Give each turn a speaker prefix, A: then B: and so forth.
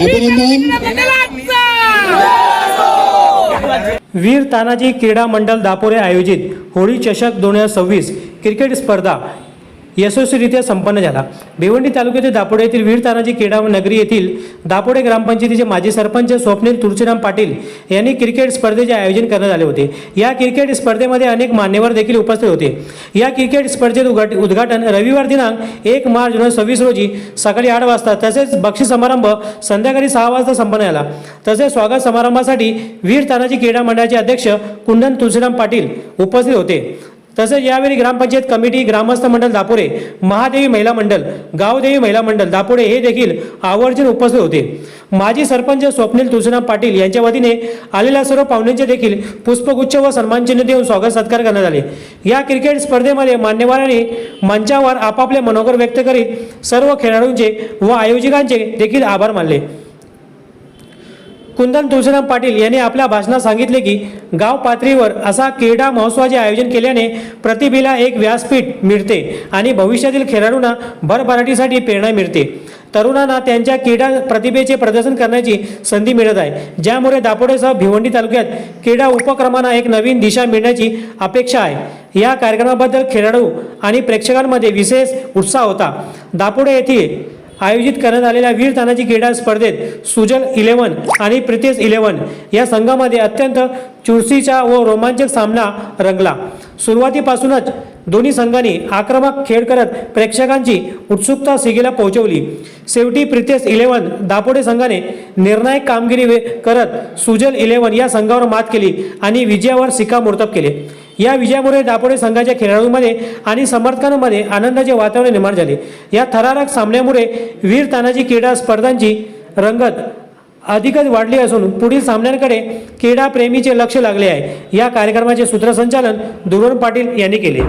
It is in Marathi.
A: अभिनंदन।
B: वीर तानाजी क्रीडा मंडळ दापोरे आयोजित होळी चषक 2026 क्रिकेट स्पर्धा यशस्वीरित्या संपन्न झाला। भिवंडी तालुक्यातील दापोडे येथील वीर तानाजी क्रीडा नगरी येथील दापोडे ग्रामपंचायतीचे माजी सरपंच स्वप्नील तुळशीराम पाटील यांनी क्रिकेट स्पर्धेचे आयोजन करण्यात आले होते। या क्रिकेट स्पर्धेमध्ये अनेक मान्यवर देखील उपस्थित होते। या क्रिकेट स्पर्धेचे उद्घाटन रविवार दिनांक 1 मार्च 2026 रोजी सकाळी 8 वाजता तसेच बक्षीस समारंभ संध्याकाळी 6 वाजता संपन्न झाला। तसेच स्वागत समारंभासाठी वीर तानाजी क्रीडा मंडळाचे अध्यक्ष कुंदन तुळशीराम पाटील उपस्थित होते। तसेच यावेळी ग्रामपंचायत कमिटी, ग्रामस्थ मंडळ दापोरे, महादेवी महिला मंडळ, गावदेवी महिला मंडळ दापोरे हे देखील आवर्जून उपस्थित होते। माजी सरपंच स्वप्नील तुळशीराम पाटील यांच्या वतीने आलेल्या सर्व पाहुण्यांचे देखील पुष्पगुच्छ व सन्मानचिन्ह देऊन स्वागत सत्कार करण्यात आले। या क्रिकेट स्पर्धेमध्ये मान्यवरांनी मंचावर आपापले मनोगत व्यक्त करीत सर्व खेळाडूंचे व आयोजकांचे देखील आभार मानले। कुंदन तुळशीराम पाटील यांनी आपल्या भाषणात सांगितले की गाव पातळीवर असा क्रीडा महोत्सवाचे आयोजन केल्याने प्रतिभेला एक व्यासपीठ मिळते आणि भविष्यातील खेळाडूंना भरभराटीसाठी प्रेरणा मिळते। तरुणांना त्यांच्या क्रीडा प्रतिभेचे प्रदर्शन करण्याची संधी मिळत आहे, ज्यामुळे दापोडेसह भिवंडी तालुक्यात क्रीडा उपक्रमांना एक नवीन दिशा मिळण्याची अपेक्षा आहे। या कार्यक्रमाबद्दल खेळाडू आणि प्रेक्षकांमध्ये विशेष उत्साह होता। दापोडे येथे आयोजित करण्यात आलेल्या वीर तानाजी क्रीडा स्पर्धेत सुजल 11 आणि प्रितेश 11 या संघामध्ये अत्यंत चुरशीचा व रोमांचक सामना रंगला। सुरुवातीपासूनच दोन्ही संघांनी आक्रमक खेळ करत प्रेक्षकांची उत्सुकता शिगेला पोहोचवली। शेवटी प्रितेश 11 दापोडे संघाने निर्णायक कामगिरी करत सुजल 11 या संघावर मात केली आणि विजयावर शिक्कामोर्तब केले। या विजयामुळे दापोडे संघाच्या खेळाडूंमध्ये आणि समर्थकांमध्ये आनंदाचे वातावरण निर्माण झाले। या थरारक सामन्यामुळे वीर तानाजी क्रीडा स्पर्धांची रंगत अधिकच वाढली असून पुढील सामन्यांकडे क्रीडा प्रेमीचे लक्ष लागले आहे। या कार्यक्रमाचे सूत्रसंचालन दुर्गण पाटील यांनी केले।